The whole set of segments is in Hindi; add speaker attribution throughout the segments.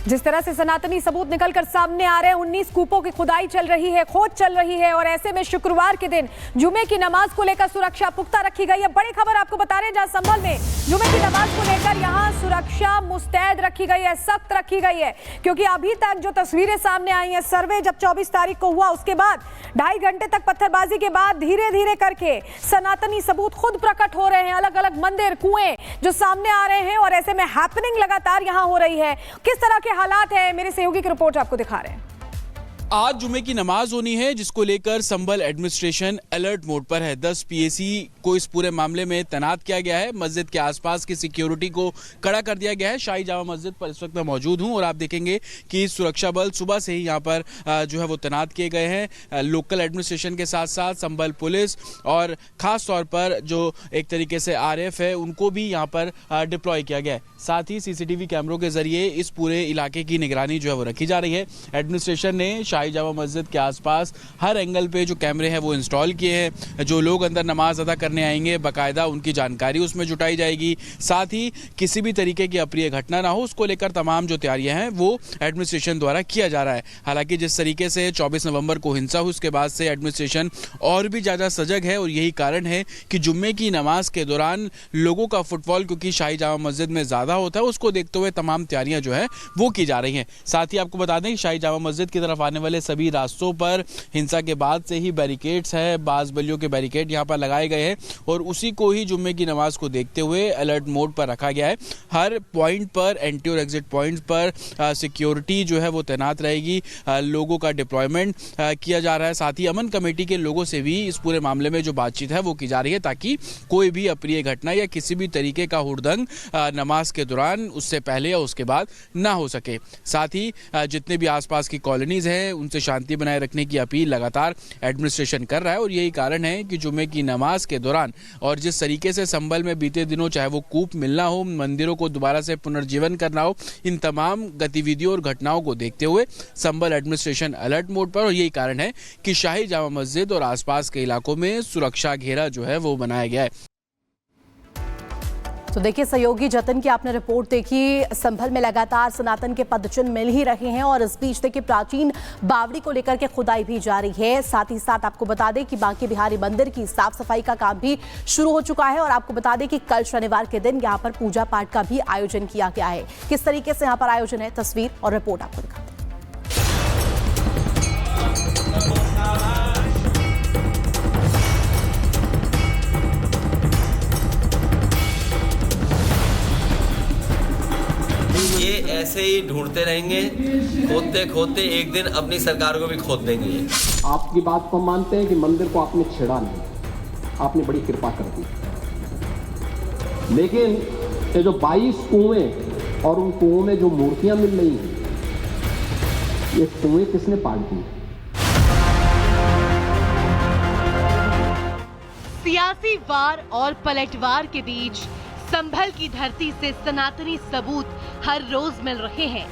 Speaker 1: जिस तरह से सनातनी सबूत निकलकर सामने आ रहे हैं, 19 कूपों की खुदाई चल रही है, खोज चल रही है और ऐसे में शुक्रवार के दिन जुमे की नमाज को लेकर सुरक्षा पुख्ता रखी गई है। बड़ी खबर आपको बता रहे हैं, जहां संभल में जुमे की नमाज को लेकर यहां सुरक्षा मुस्तैद रखी गई है, सख्त रखी गई है, क्योंकि अभी तक जो तस्वीरें सामने आई हैं, सर्वे जब 24 तारीख को हुआ उसके बाद 2.5 घंटे तक पत्थरबाजी के बाद धीरे धीरे करके सनातनी सबूत खुद प्रकट हो रहे हैं। अलग अलग मंदिर, कुएं जो सामने आ रहे हैं और ऐसे में हैपनिंग लगातार यहां हो रही है। किस तरह के हालात है, मेरे सहयोगी की रिपोर्ट आपको दिखा रहे हैं।
Speaker 2: आज जुमे की नमाज होनी है, जिसको लेकर संभल एडमिनिस्ट्रेशन अलर्ट मोड पर है। 10 पीएसी को इस पूरे मामले में तैनात किया गया है। मस्जिद के आसपास की सिक्योरिटी को कड़ा कर दिया गया है। शाही जामा मस्जिद पर इस वक्त मैं मौजूद हूं और आप देखेंगे कि सुरक्षा बल सुबह से ही यहां पर जो है वो तैनात किए गए हैं। लोकल एडमिनिस्ट्रेशन के साथ साथ संभल पुलिस और खास तौर पर जो एक तरीके से RF है, उनको भी यहाँ पर डिप्लॉय किया गया है। साथ ही CCTV कैमरों के जरिए इस पूरे इलाके की निगरानी जो है वो रखी जा रही है। एडमिनिस्ट्रेशन ने शाही जामा मस्जिद के आसपास हर एंगल पे जो कैमरे हैं वो इंस्टॉल किए हैं। जो लोग अंदर नमाज अदा करने आएंगे, बाकायदा उनकी जानकारी उसमें जुटाई जाएगी। साथ ही किसी भी तरीके की अप्रिय घटना ना हो, उसको लेकर तमाम जो तैयारियां हैं वो एडमिनिस्ट्रेशन द्वारा किया जा रहा है। हालांकि जिस तरीके से 24 नवंबर को हिंसा हुई, उसके बाद से एडमिनिस्ट्रेशन और भी ज़्यादा सजग है और यही कारण है कि जुम्मे की नमाज के दौरान लोगों का फुटफॉल क्योंकि शाही जामा मस्जिद में ज़्यादा होता है, उसको देखते हुए तमाम तैयारियां जो है वो की जा रही हैं। साथ ही आपको बता दें कि शाही जामा मस्जिद की तरफ आने वाले सभी रास्तों पर हिंसा के बाद से ही बैरिकेड्स है, बाज बलियों के बैरिकेड यहाँ पर लगाए गए हैं और उसी को ही जुम्मे की नमाज को देखते हुए अलर्ट मोड पर रखा गया है। हर पॉइंट पर, एंट्री और एग्जिट पॉइंट्स पर सिक्योरिटी जो है वो तैनात रहेगी। लोगों का डिप्लॉयमेंट किया जा रहा है। साथ ही अमन कमेटी के लोगों से भी इस पूरे मामले में जो बातचीत है वो की जा रही है, ताकि कोई भी अप्रिय घटना या किसी भी तरीके का हुड़दंग नमाज के दौरान, उससे पहले या उसके बाद ना हो सके। साथ ही जितने भी आसपास की कॉलोनीज हैं उनसे शांति बनाए रखने की अपील लगातार एडमिनिस्ट्रेशन कर रहा है और यही कारण है कि जुमे की नमाज के दौरान और जिस तरीके से संभल में बीते दिनों चाहे वो कूप मिलना हो, मंदिरों को दोबारा से पुनर्जीवन करना हो, इन तमाम गतिविधियों और घटनाओं को देखते हुए संभल एडमिनिस्ट्रेशन अलर्ट मोड पर और यही कारण है कि शाही जामा मस्जिद और आसपास के इलाकों में सुरक्षा घेरा जो है वो बनाया गया है।
Speaker 3: तो देखिए सहयोगी जतन की आपने रिपोर्ट देखी, संभल में लगातार सनातन के पदचिन्ह मिल ही रहे हैं और इस बीच देखिए प्राचीन बावड़ी को लेकर के खुदाई भी जारी है। साथ ही साथ आपको बता दें कि बांके बिहारी मंदिर की साफ सफाई का काम भी शुरू हो चुका है और आपको बता दें कि कल शनिवार के दिन यहाँ पर पूजा पाठ का भी आयोजन किया गया है। किस तरीके से यहाँ पर आयोजन है, तस्वीर और रिपोर्ट आपको दिखाते हैं।
Speaker 4: ये ऐसे ही ढूंढते रहेंगे, खोदते खोदते एक दिन अपनी सरकार को भी खोद देंगे।
Speaker 5: आपकी बात को मानते हैं कि मंदिर को आपने छेड़ा नहीं, आपने बड़ी कृपा कर दी, लेकिन ये जो 22 कुएं और उन कुओं में जो मूर्तियां मिल रही हैं, ये कुएं किसने पाट दी?
Speaker 6: सियासी वार और पलटवार के बीच संभल की धरती से सनातनी सबूत हर रोज मिल रहे हैं,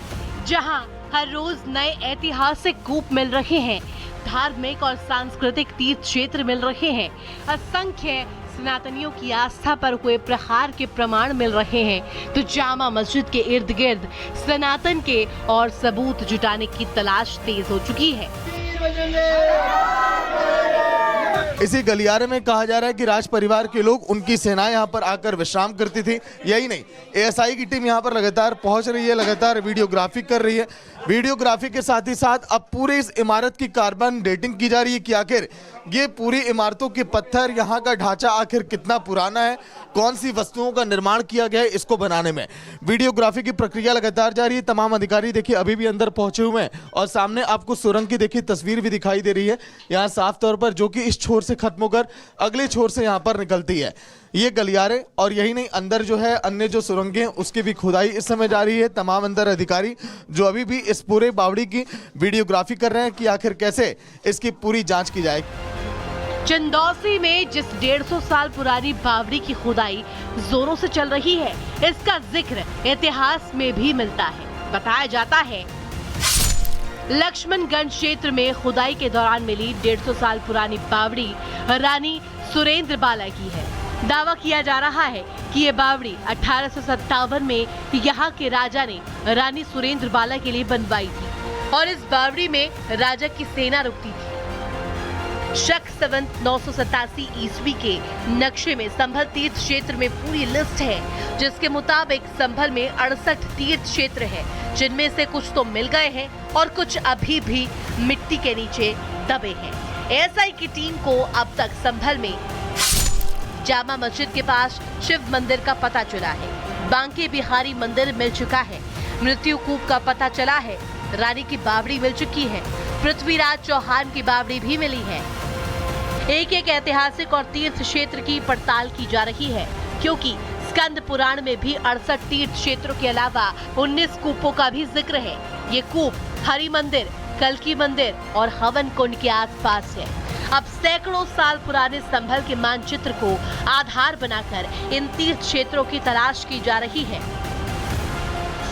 Speaker 6: जहां हर रोज नए ऐतिहासिक कूप मिल रहे हैं, धार्मिक और सांस्कृतिक तीर्थ क्षेत्र मिल रहे हैं, असंख्य सनातनियों की आस्था पर हुए प्रहार के प्रमाण मिल रहे हैं। तो जामा मस्जिद के इर्द गिर्द सनातन के और सबूत जुटाने की तलाश तेज हो चुकी है।
Speaker 7: इसी गलियारे में कहा जा रहा है कि राज परिवार के लोग, उनकी सेनाएं यहाँ पर आकर विश्राम करती थी। यही नहीं, ASI की टीम यहाँ पर लगातार पहुँच रही है, लगातार वीडियोग्राफी कर रही है। वीडियोग्राफी के साथ ही साथ अब पूरे इस इमारत की कार्बन डेटिंग की जा रही है कि आखिर ये पूरी इमारतों के पत्थर, यहाँ का ढांचा आखिर कितना पुराना है, कौन सी वस्तुओं का निर्माण किया गया है इसको बनाने में। वीडियोग्राफी की प्रक्रिया लगातार जारी है। तमाम अधिकारी देखिए अभी भी अंदर पहुंचे हुए हैं और सामने आपको सुरंग की देखिए तस्वीर भी दिखाई दे रही है यहाँ साफ तौर पर, जो कि इस छोर से खत्म होकर अगले छोर से यहाँ पर निकलती है। ये गलियारे और यही नहीं, अंदर जो है अन्य जो सुरंगें उसकी भी खुदाई इस समय जारी है। तमाम अंदर अधिकारी जो अभी भी इस पूरे बावड़ी की वीडियोग्राफी कर रहे हैं कि आखिर कैसे इसकी पूरी जांच की जाएगी।
Speaker 6: चंदौसी में जिस 150 साल पुरानी बावड़ी की खुदाई जोरों से चल रही है, इसका जिक्र इतिहास में भी मिलता है। बताया जाता है लक्ष्मणगंज क्षेत्र में खुदाई के दौरान मिली 150 साल पुरानी बावड़ी रानी सुरेंद्र बाला की है। दावा किया जा रहा है कि ये बावड़ी 1857 में यहाँ के राजा ने रानी सुरेंद्र बाला के लिए बनवाई थी और इस बावड़ी में राजा की सेना रुकती थी। शक संवत 987 ईस्वी के नक्शे में संभल तीर्थ क्षेत्र में पूरी लिस्ट है, जिसके मुताबिक संभल में 68 तीर्थ क्षेत्र है, जिनमें से कुछ तो मिल गए हैं और कुछ अभी भी मिट्टी के नीचे दबे हैं। एएसआई की टीम को अब तक संभल में जामा मस्जिद के पास शिव मंदिर का पता चला है, बांके बिहारी मंदिर मिल चुका है, मृत्यु कूप का पता चला है, रानी की बावड़ी मिल चुकी है, पृथ्वीराज चौहान की बावड़ी भी मिली है। एक एक ऐतिहासिक और तीर्थ क्षेत्र की पड़ताल की जा रही है, क्योंकि स्कंद पुराण में भी 68 तीर्थ क्षेत्रों के अलावा 19 कूपों का भी जिक्र है। ये कूप हरि मंदिर, कल्की मंदिर और हवन कुंड के आसपास है। अब सैकड़ों साल पुराने संभल के मानचित्र को आधार बनाकर इन तीर्थ क्षेत्रों की तलाश की जा रही है।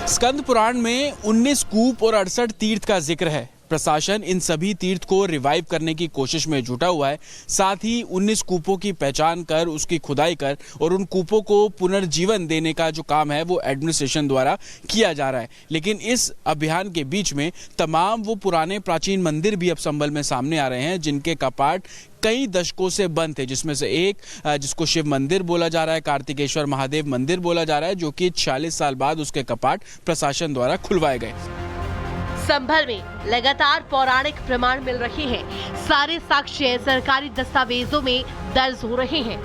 Speaker 2: स्कंद पुराण में 19 कूप और 68 तीर्थ का जिक्र है। प्रशासन इन सभी तीर्थ को रिवाइव करने की कोशिश में जुटा हुआ है। साथ ही 19 कूपों की पहचान कर, उसकी खुदाई कर और उन कूपों को पुनर्जीवन देने का जो काम है वो एडमिनिस्ट्रेशन द्वारा किया जा रहा है। लेकिन इस अभियान के बीच में तमाम वो पुराने प्राचीन मंदिर भी अब संभल में सामने आ रहे हैं, जिनके कपाट कई दशकों से बंद थे, जिसमें से एक जिसको शिव मंदिर बोला जा रहा है, कार्तिकेश्वर महादेव मंदिर बोला जा रहा है, जो कि 46 साल बाद उसके कपाट प्रशासन द्वारा खुलवाए गए।
Speaker 6: संभल में लगातार पौराणिक प्रमाण मिल रहे हैं, सारे साक्ष्य सरकारी दस्तावेजों में दर्ज हो रहे हैं,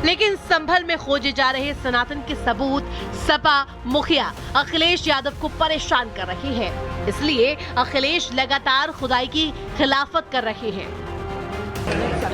Speaker 6: लेकिन संभल में खोजे जा रहे सनातन के सबूत सपा मुखिया अखिलेश यादव को परेशान कर रहे हैं। इसलिए अखिलेश लगातार खुदाई की खिलाफत कर रहे हैं।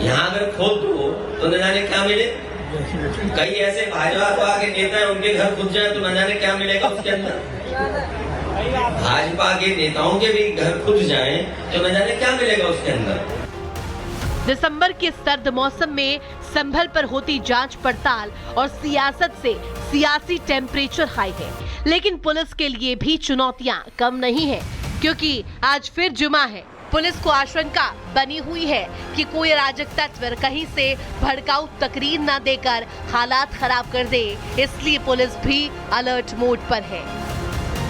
Speaker 4: यहाँ अगर खोद दो तो न जाने क्या मिले। कई ऐसे भाजपा के नेता हैं, उनके घर खुद जाए तो न जाने क्या मिलेगा उसके अंदर। भाजपा के नेताओं के भी घर खुद जाएं तो न जाने क्या मिलेगा उसके अंदर।
Speaker 6: दिसंबर के सर्द मौसम में संभल पर होती जांच पड़ताल और सियासत से सियासी टेम्परेचर हाई है, लेकिन पुलिस के लिए भी चुनौतियां कम नहीं है, क्योंकि आज फिर जुमा है। पुलिस को आशंका बनी हुई है कि कोई अराजक तत्व कहीं से भड़काऊ तकरीर न देकर हालात खराब कर दे, इसलिए पुलिस भी अलर्ट मोड पर है।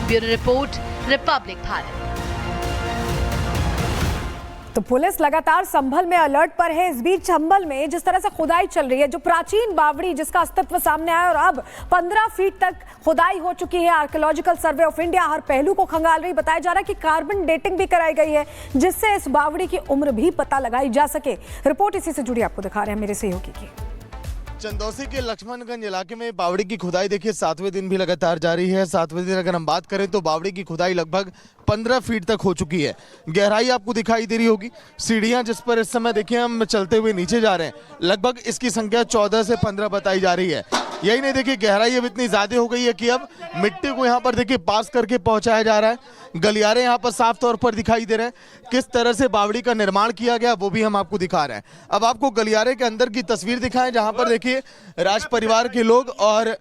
Speaker 6: Bureau report, Republic Bharat.
Speaker 1: तो पुलिस लगातार संभल में अलर्ट पर है। इस बीच संभल में जिस तरह से खुदाई चल रही है, जो प्राचीन बावड़ी जिसका अस्तित्व सामने आया और अब 15 फीट तक खुदाई हो चुकी है, आर्कियोलॉजिकल सर्वे ऑफ इंडिया हर पहलू को खंगाल रही। बताया जा रहा है कि कार्बन डेटिंग भी कराई गई है, जिससे इस बावड़ी की उम्र भी पता लगाई जा सके। रिपोर्ट इसी से जुड़ी आपको दिखा रहे हैं मेरे सहयोगी की।
Speaker 7: चंदौसी के लक्ष्मणगंज इलाके में बावड़ी की खुदाई देखिए 7वें दिन भी लगातार जारी है। 7वें दिन अगर हम बात करें तो बावड़ी की खुदाई लगभग 15 फीट तक हो चुकी है। गहराई आपको दिखाई दे रही होगी। सीढ़ियां जिस पर इस समय देखिए हम चलते हुए नीचे जा रहे हैं, लगभग इसकी संख्या 14 से 15 बताई जा रही है। यही नहीं, देखिए गहराई अब इतनी ज्यादा हो गई है कि अब मिट्टी को यहाँ पर देखिए पास करके पहुंचाया जा रहा है। गलियारे यहाँ पर साफ तौर पर दिखाई दे रहे हैं। किस तरह से बावड़ी का निर्माण किया गया वो भी हम आपको दिखा रहे हैं। अब आपको गलियारे के अंदर की तस्वीर दिखाएं, जहां पर देखिए राज परिवार के लोग और